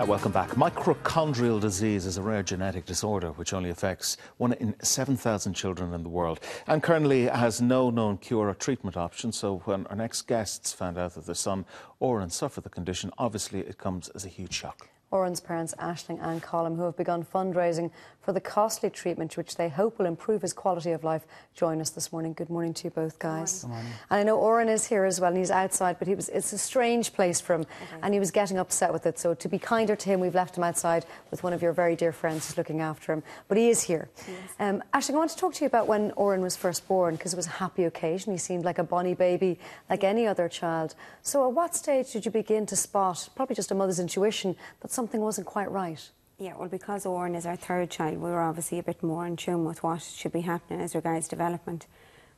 Welcome back. Mitochondrial disease is a rare genetic disorder which only affects 1 in 7,000 children in the world and currently has no known cure or treatment option. So when our next guests found out that their son Órán suffered the condition, obviously it comes as a huge shock. Órán's parents, Ashling and Colm, who have begun fundraising for the costly treatment which they hope will improve his quality of life, join us this morning. Good morning to you both, guys. Good morning. And I know Órán is here as well, and he's outside, but it's a strange place for him, and he was getting upset with it. So to be kinder to him, we've left him outside with one of your very dear friends who's looking after him. But he is here. Yes. Ashling, I want to talk to you about when Órán was first born, because it was a happy occasion. He seemed like a bonny baby, like any other child. So at what stage did you begin to spot, probably just a mother's intuition, that something wasn't quite right? Yeah, well, because Órán is our third child, we were obviously a bit more in tune with what should be happening as regards development.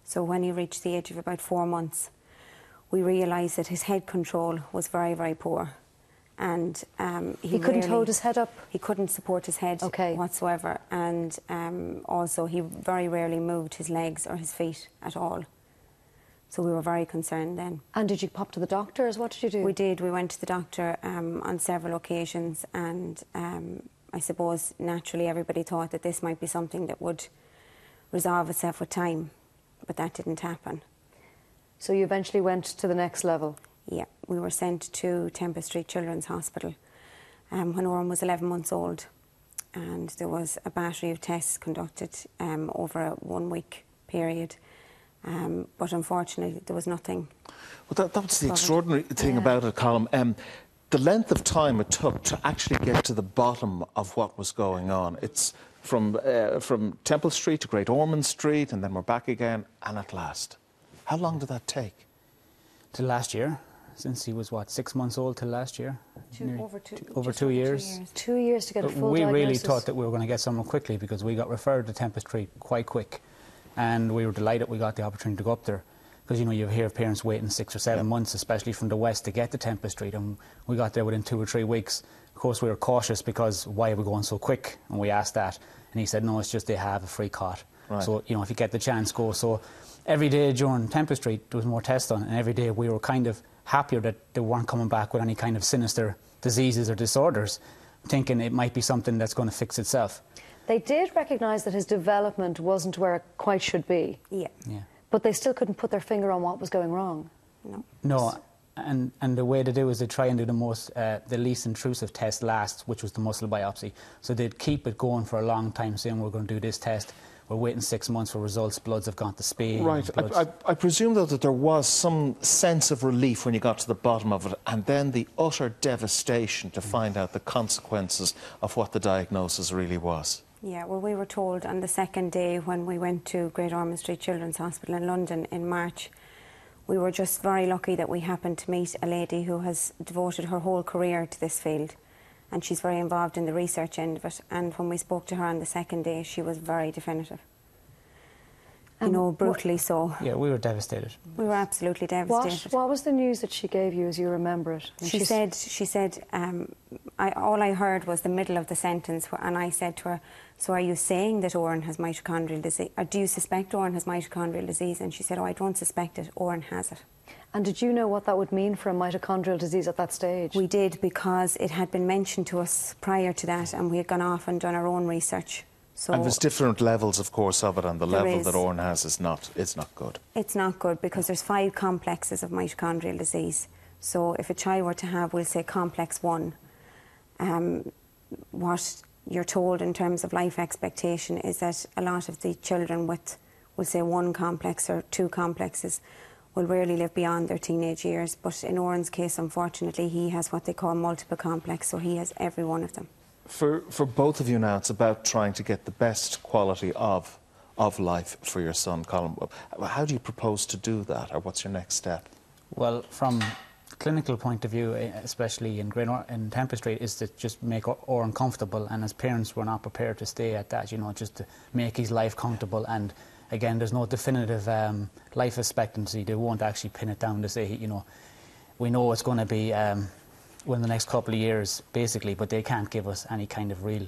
So when he reached the age of about 4 months, we realised that his head control was very, very poor. And he couldn't hold his head up? He couldn't support his head whatsoever. And also he very rarely moved his legs or his feet at all. So we were very concerned then. And did you pop to the doctors? What did you do? We did. We went to the doctor on several occasions, and I suppose naturally everybody thought that this might be something that would resolve itself with time, but that didn't happen. So you eventually went to the next level? Yeah, we were sent to Temple Street Children's Hospital when Órán was 11 months old, and there was a battery of tests conducted over a 1-week period. But unfortunately, there was nothing. Well, that's the extraordinary thing about it, Colm. The length of time it took to actually get to the bottom of what was going on. It's from Temple Street to Great Ormond Street, and then we're back again, and at last. How long did that take? Till last year, since he was, what, 6 months old till last year? Over 2 years. 2 years to get a full diagnosis. We really thought that we were going to get someone quickly, because we got referred to Temple Street quite quick. And we were delighted we got the opportunity to go up there, because you know you hear of parents waiting 6 or 7 months, especially from the west, to get to Temple Street, and we got there within 2 or 3 weeks. Of course, we were cautious because why are we going so quick? And we asked that, and he said no, it's just they have a free cot. Right. So you know, if you get the chance, go. So every day during Temple Street there was more tests done, and every day we were kind of happier that they weren't coming back with any kind of sinister diseases or disorders, thinking it might be something that's going to fix itself. They did recognise that his development wasn't where it quite should be. Yeah. But they still couldn't put their finger on what was going wrong. No, and the way to do is they try and do the least intrusive test last, which was the muscle biopsy. So they'd keep it going for a long time, saying we're going to do this test. We're waiting 6 months for results. Bloods have gone to speed. Right. I presume, though, that there was some sense of relief when you got to the bottom of it, and then the utter devastation to find out the consequences of what the diagnosis really was. Yeah, well, we were told on the second day when we went to Great Ormond Street Children's Hospital in London in March, we were just very lucky that we happened to meet a lady who has devoted her whole career to this field, and she's very involved in the research end of it. And when we spoke to her on the second day, she was very definitive. You know, brutally so. Yeah, we were devastated. We were absolutely devastated. What was the news that she gave you as you remember it? She said, all I heard was the middle of the sentence, and I said to her, so are you saying that Órán has mitochondrial disease? Or do you suspect Órán has mitochondrial disease? And she said, oh, I don't suspect it, Órán has it. And did you know what that would mean for a mitochondrial disease at that stage? We did, because it had been mentioned to us prior to that, and we had gone off and done our own research. So and there's different levels, of course, of it, and the level that Órán has is not good. It's not good, because there's 5 complexes of mitochondrial disease. So if a child were to have, we'll say, complex 1, what you're told in terms of life expectation is that a lot of the children with, we'll say, 1 complex or 2 complexes will rarely live beyond their teenage years. But in Órán's case, unfortunately, he has what they call multiple complex, so he has every one of them. For both of you now, it's about trying to get the best quality of life for your son, Colm. How do you propose to do that, or what's your next step? Well, from a clinical point of view, especially in Temple Street, is to just make Órán comfortable, and as parents we're not prepared to stay at that, you know, just to make his life comfortable. And again, there's no definitive life expectancy. They won't actually pin it down to say, you know, we know it's going to be within the next couple of years, basically, but they can't give us any kind of real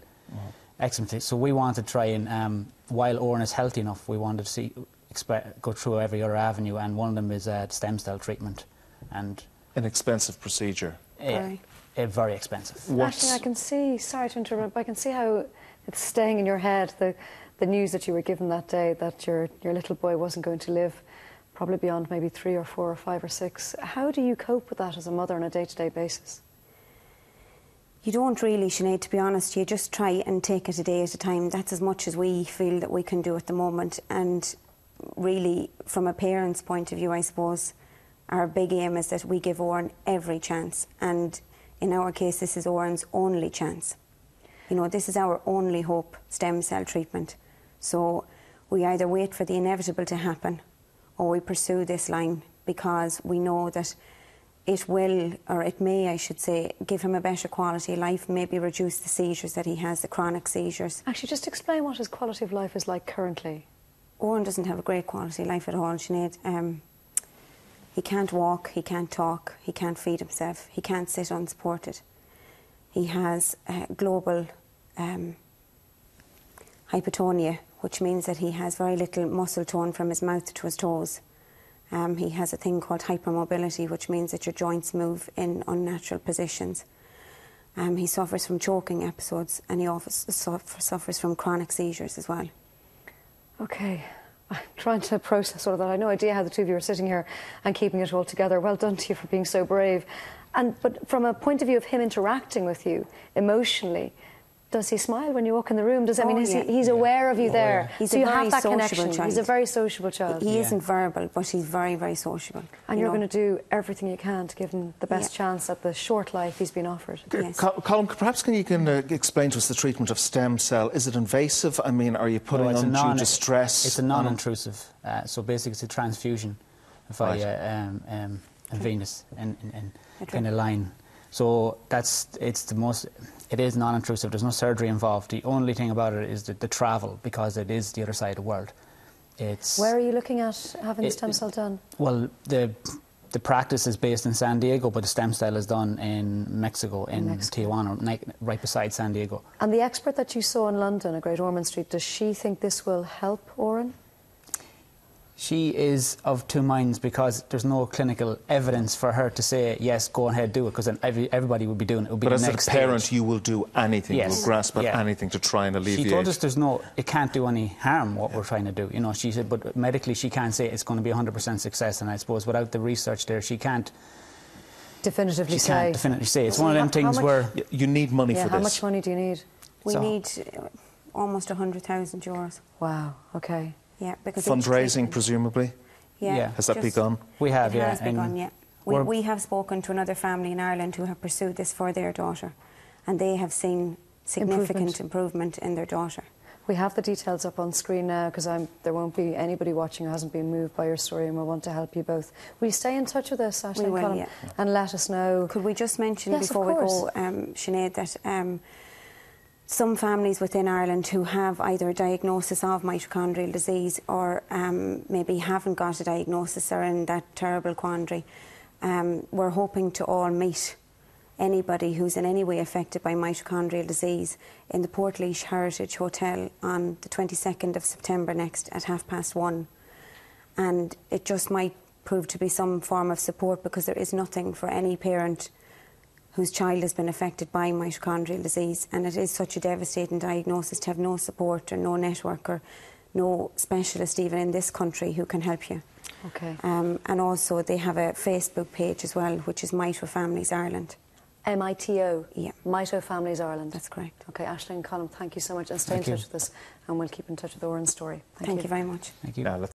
excellent. So we want to try and, while Órán is healthy enough, we want to go through every other avenue, and one of them is stem cell treatment. And an expensive procedure. Yeah. very expensive. Ashling, I can see, sorry to interrupt, but I can see how it's staying in your head, the news that you were given that day that your little boy wasn't going to live probably beyond maybe 3 or 4 or 5 or 6. How do you cope with that as a mother on a day-to-day basis? You don't really, Sinead, to be honest. You just try and take it a day at a time. That's as much as we feel that we can do at the moment. And really, from a parent's point of view, I suppose, our big aim is that we give Órán every chance. And in our case, this is Órán's only chance. You know, this is our only hope, stem cell treatment. So we either wait for the inevitable to happen or we pursue this line, because we know that it will, or it may, I should say, give him a better quality of life, maybe reduce the seizures that he has, the chronic seizures. Actually, just explain what his quality of life is like currently. Órán doesn't have a great quality of life at all, Sinead. He can't walk, he can't talk, he can't feed himself, he can't sit unsupported. He has global hypotonia, which means that he has very little muscle tone from his mouth to his toes. He has a thing called hypermobility, which means that your joints move in unnatural positions. He suffers from choking episodes, and he also suffers from chronic seizures as well. Okay, I'm trying to process all of that. I had no idea how the two of you were sitting here and keeping it all together. Well done to you for being so brave. But from a point of view of him interacting with you emotionally, does he smile when you walk in the room? He's aware of you there. Yeah. He's so a you very have that sociable connection. child. He's a very sociable child. He isn't verbal, but he's very, very sociable. And you're going to do everything you can to give him the best chance at the short life he's been offered. Yes. Colm, perhaps you can explain to us the treatment of stem cell? Is it invasive? I mean, are you putting undue distress? It's a non-intrusive. So basically, it's a transfusion via venous in a line. So it is non-intrusive. There's no surgery involved. The only thing about it is the travel, because it is the other side of the world. Where are you looking at having the stem cell done? Well, the practice is based in San Diego, but the stem cell is done in Mexico, Tijuana, right beside San Diego. And the expert that you saw in London at Great Ormond Street, does she think this will help Órán? She is of two minds, because there's no clinical evidence for her to say, yes, go ahead, do it, because then everybody would be doing it. It would be but the as next a parent, stage. You will do anything, you will grasp at anything to try and alleviate. She told us it can't do any harm, what we're trying to do. You know, she said, but medically she can't say it's going to be 100% success, and I suppose without the research there, she can't definitively say. It's one of them things where... You need money for this. How much money do you need? We need almost €100,000. Wow, okay. Yeah, because fundraising, presumably? Yeah. Has that begun? We have, It has begun, yeah. We have spoken to another family in Ireland who have pursued this for their daughter, and they have seen significant improvement in their daughter. We have the details up on screen now, because there won't be anybody watching who hasn't been moved by your story, and we'll want to help you both. Will you stay in touch with us, Ashling and Colm, and let us know? Could we just mention before we go, Sinead, that some families within Ireland who have either a diagnosis of mitochondrial disease or maybe haven't got a diagnosis, are in that terrible quandary. We're hoping to all meet anybody who's in any way affected by mitochondrial disease in the Portlaoise Heritage Hotel on the 22nd of September next at 1:30. And it just might prove to be some form of support, because there is nothing for any parent whose child has been affected by mitochondrial disease, and it is such a devastating diagnosis to have no support or no network or no specialist even in this country who can help you. Okay. And also they have a Facebook page as well, which is Mito Families Ireland. MITO? Yeah. Mito Families Ireland. That's correct. Okay, Ashling and Colm, thank you so much, and stay in touch with us, and we'll keep in touch with Órán's story. Thank you very much. Thank you.